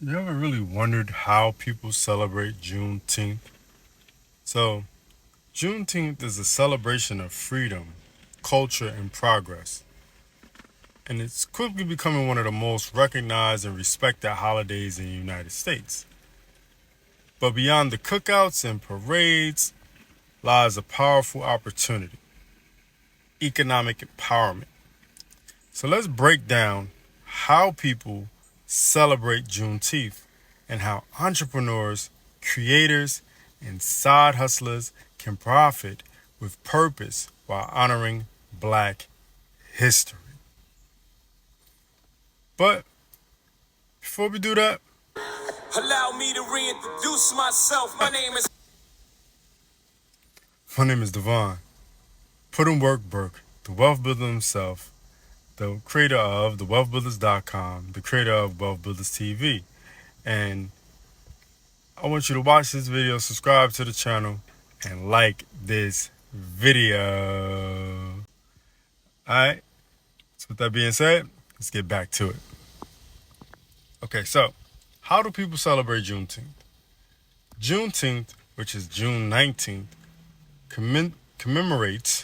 You ever really wondered how people celebrate Juneteenth? So, Juneteenth is a celebration of freedom, culture, and progress, and it's quickly becoming one of the most recognized and respected holidays in the United States. But beyond the cookouts and parades lies a powerful opportunity: economic empowerment. So, let's break down how people celebrate Juneteenth and how entrepreneurs, creators, and side hustlers can profit with purpose while honoring Black history. But before we do that, allow me to reintroduce myself. My name is Devon. Put in work Burke, the wealth builder himself, the creator of thewealthbuilders.com, the creator of Wealth Builders TV. And I want you to watch this video, subscribe to the channel, and like this video. Alright, so with that being said, let's get back to it. Okay, so how do people celebrate Juneteenth? Juneteenth, which is June 19th, commemorates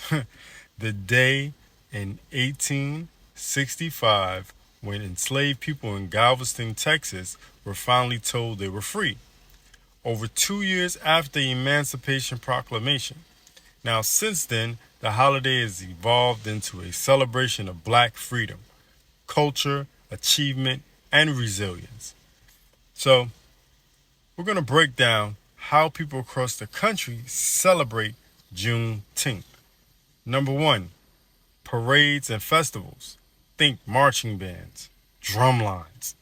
the day in 1865 when enslaved people in Galveston, Texas were finally told they were free, over 2 years after the Emancipation Proclamation. Now, since then, the holiday has evolved into a celebration of Black freedom, culture, achievement, and resilience. So, we're going to break down how people across the country celebrate Juneteenth. Number one, parades and festivals. Think marching bands, drum lines,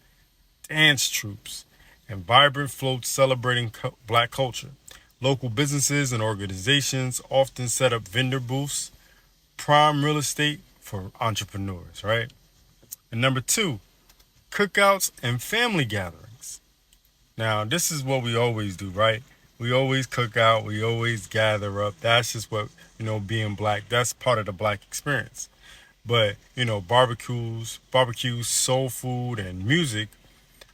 dance troupes, and vibrant floats celebrating Black culture. Local businesses and organizations often set up vendor booths, prime real estate for entrepreneurs, right? And number two, cookouts and family gatherings. Now, this is what we always do, right? We always cook out, we always gather up. That's just what, being Black, that's part of the Black experience. But, barbecues, soul food, and music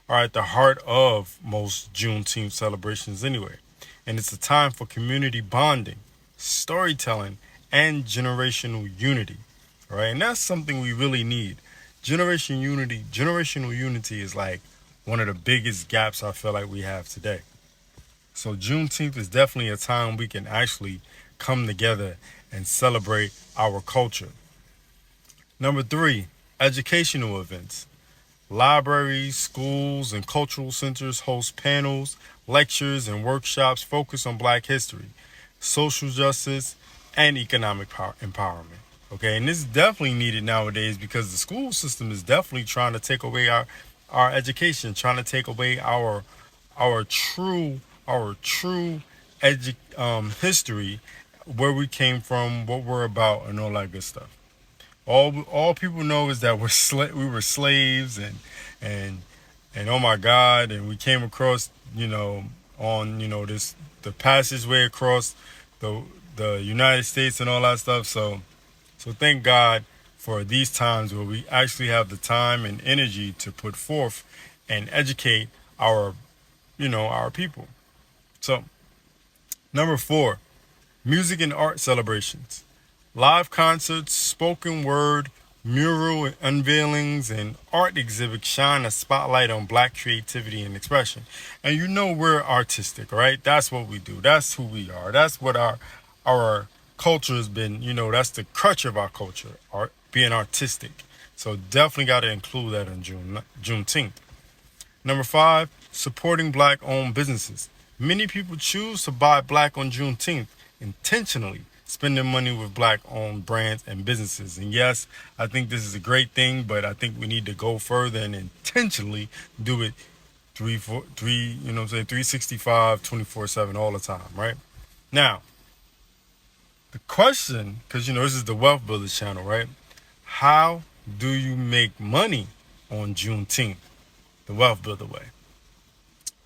are at the heart of most Juneteenth celebrations anyway. And it's a time for community bonding, storytelling, and generational unity. Right? And that's something we really need. Generational unity is like one of the biggest gaps I feel like we have today. So Juneteenth is definitely a time we can actually come together and celebrate our culture. Number three, educational events. Libraries, schools, and cultural centers host panels, lectures, and workshops focused on Black history, social justice, and economic empowerment. Okay, and this is definitely needed nowadays because the school system is definitely trying to take away our education, trying to take away our true history, where we came from, what we're about, and all that good stuff. All people know is that we were slaves, and oh my God, and we came across on the passageway across the United States and all that stuff. So thank God for these times where we actually have the time and energy to put forth and educate our people. So number four, music and art celebrations. Live concerts, spoken word, mural unveilings, and art exhibits shine a spotlight on Black creativity and expression. And we're artistic, right? That's what we do. That's who we are. That's what our culture has been. That's the crutch of our culture, being artistic. So definitely got to include that in Juneteenth. Number five, supporting Black-owned businesses. Many people choose to buy Black on Juneteenth intentionally, spending money with Black-owned brands and businesses. And yes, I think this is a great thing, but I think we need to go further and intentionally do it 365, 24/7 all the time, right? Now, the question, because this is the Wealth Builders channel, right? How do you make money on Juneteenth, the Wealth Builder way?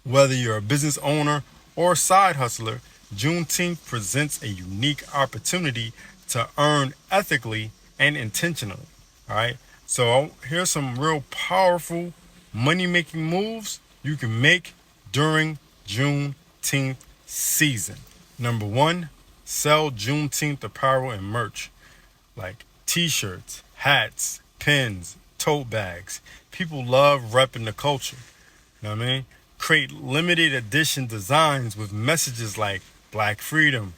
Whether you're a business owner or side hustler, Juneteenth presents a unique opportunity to earn ethically and intentionally. All right. So here's some real powerful money-making moves you can make during Juneteenth season. Number one, sell Juneteenth apparel and merch like t-shirts, hats, pins, tote bags. People love repping the culture. You know what I mean? Create limited edition designs with messages like Black Freedom,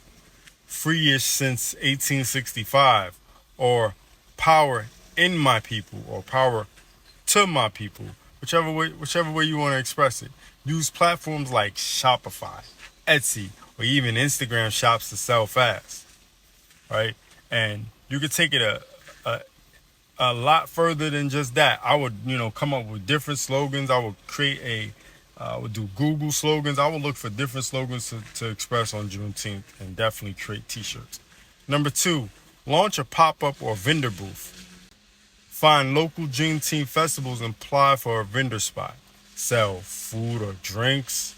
Free-ish since 1865, or Power in my people, or Power to my people, whichever way you want to express it. Use platforms like Shopify, Etsy, or even Instagram shops to sell fast, right? And you could take it a, a lot further than just that. I would, come up with different slogans. I would create I would do Google slogans. I would look for different slogans to express on Juneteenth and definitely create t-shirts. Number two, launch a pop-up or vendor booth. Find local Juneteenth festivals and apply for a vendor spot. Sell food or drinks,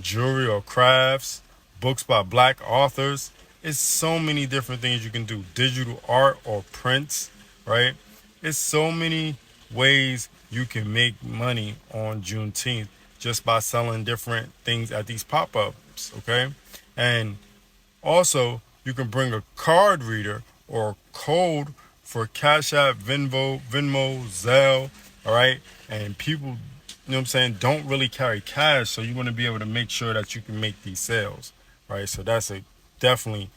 jewelry or crafts, books by Black authors. It's so many different things you can do. Digital art or prints, right? It's so many ways you can make money on Juneteenth just by selling different things at these pop-ups, okay? And also, you can bring a card reader or code for Cash App, Venmo, Zelle, all right? And people, don't really carry cash, so you want to be able to make sure that you can make these sales, right? So that's definitely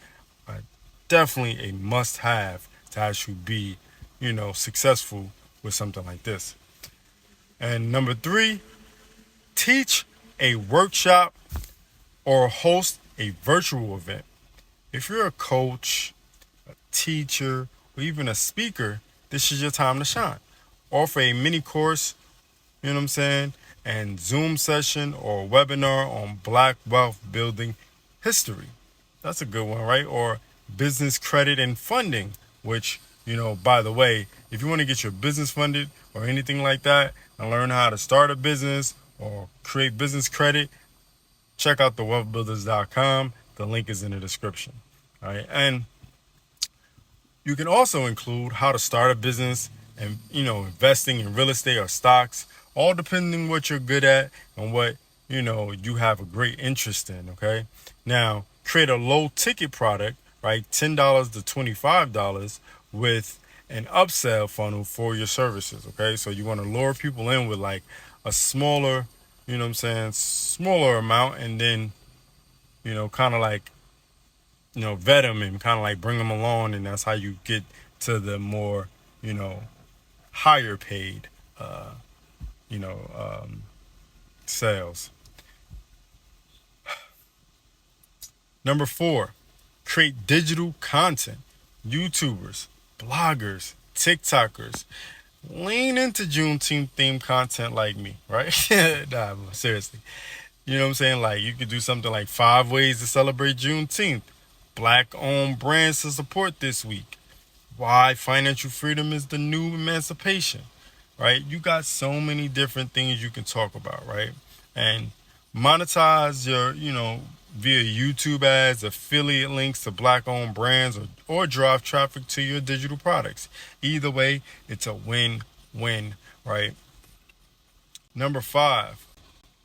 a must-have to actually be, successful with something like this. And number three, teach a workshop or host a virtual event. If you're a coach, a teacher, or even a speaker, this is your time to shine. Offer a mini course, and Zoom session or webinar on Black wealth building history. That's a good one, right? Or business credit and funding, which, by the way, if you want to get your business funded or anything like that and learn how to start a business or create business credit, check out thewealthbuilders.com. The link is in the description. All right. And you can also include how to start a business and, investing in real estate or stocks, all depending what you're good at and what, you have a great interest in. Okay. Now, create a low ticket product, right? $10 to $25 with an upsell funnel for your services. Okay. So you want to lure people in with like a smaller, smaller amount, and then, kind of like, vet them and kind of like bring them along. And that's how you get to the more, higher paid, sales. Number four, create digital content. YouTubers, bloggers, TikTokers, lean into Juneteenth themed content like me, right? Nah, seriously. You know what I'm saying? Like, you could do something like 5 ways to celebrate Juneteenth. Black-owned brands to support this week. Why financial freedom is the new emancipation, right? You got so many different things you can talk about, right? And monetize your, via YouTube ads, affiliate links to Black-owned brands, or drive traffic to your digital products. Either way, it's a win-win, right? Number 5,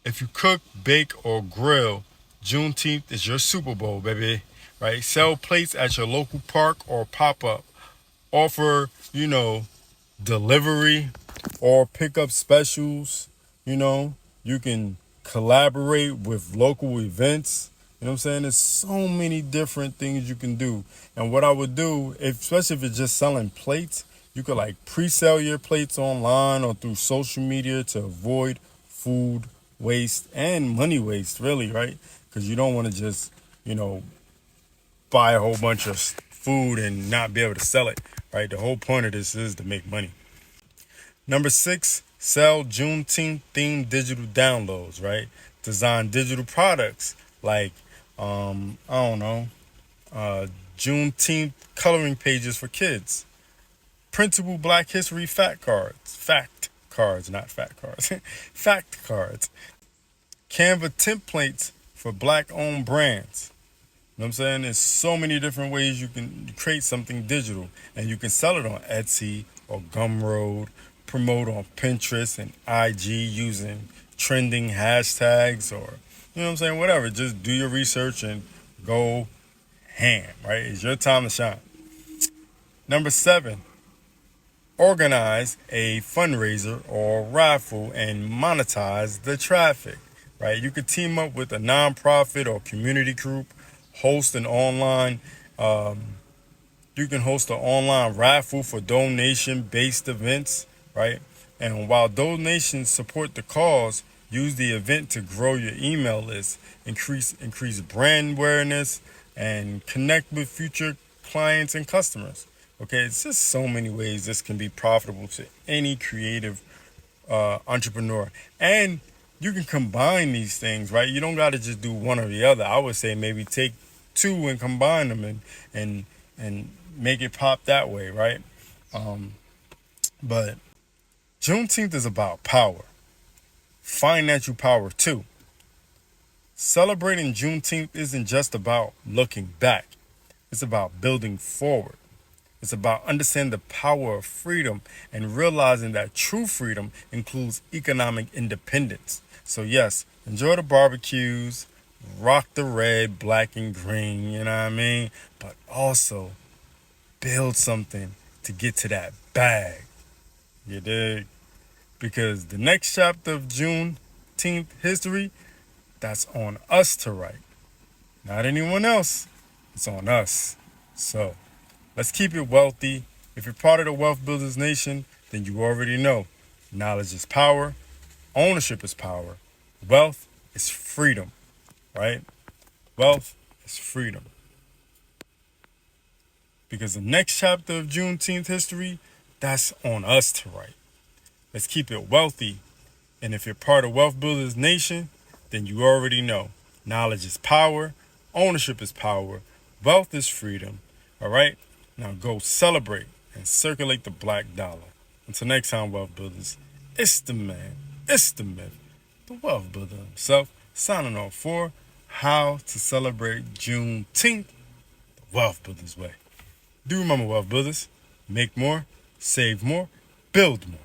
if you cook, bake, or grill, Juneteenth is your Super Bowl, baby, right? Sell plates at your local park or pop-up. Offer, delivery or pickup specials. You can collaborate with local events. There's so many different things you can do. And what I would do, especially if it's just selling plates, you could like pre-sell your plates online or through social media to avoid food waste and money waste, really, right? Because you don't want to just, buy a whole bunch of food and not be able to sell it, right? The whole point of this is to make money. Number 6, sell Juneteenth themed digital downloads, right? Design digital products like, Juneteenth coloring pages for kids. Printable Black History fact cards, not fat cards, fact cards. Canva templates for Black-owned brands. You know what I'm saying? There's so many different ways you can create something digital, and you can sell it on Etsy or Gumroad, promote on Pinterest and IG using trending hashtags or, you know what I'm saying, whatever. Just do your research and go ham, right? It's your time to shine. Number 7, organize a fundraiser or raffle and monetize the traffic, right? You could team up with a nonprofit or community group, host an online you can host an online raffle for donation-based events, right? And while donations support the cause, use the event to grow your email list, increase brand awareness, and connect with future clients and customers. Okay, it's just so many ways this can be profitable to any creative entrepreneur. And you can combine these things, right? You don't got to just do one or the other. I would say maybe take two and combine them and make it pop that way, right? But Juneteenth is about power, financial power too. Celebrating Juneteenth isn't just about looking back. It's about building forward. It's about understanding the power of freedom and realizing that true freedom includes economic independence. So yes, enjoy the barbecues, rock the red, black, and green, you know what I mean? But also build something to get to that bag. You dig? Because the next chapter of Juneteenth history, that's on us to write. Not anyone else. It's on us. So let's keep it wealthy. If you're part of the Wealth Builders Nation, then you already know. Knowledge is power. Ownership is power. Wealth is freedom, right? Wealth is freedom. Because the next chapter of Juneteenth history, that's on us to write. Let's keep it wealthy. And if you're part of Wealth Builders Nation, then you already know. Knowledge is power. Ownership is power. Wealth is freedom. All right? Now go celebrate and circulate the black dollar. Until next time, Wealth Builders, it's the man, it's the myth, the Wealth Builder himself, signing off for how to celebrate Juneteenth the Wealth Builders way. Do remember, Wealth Builders, make more, save more, build more.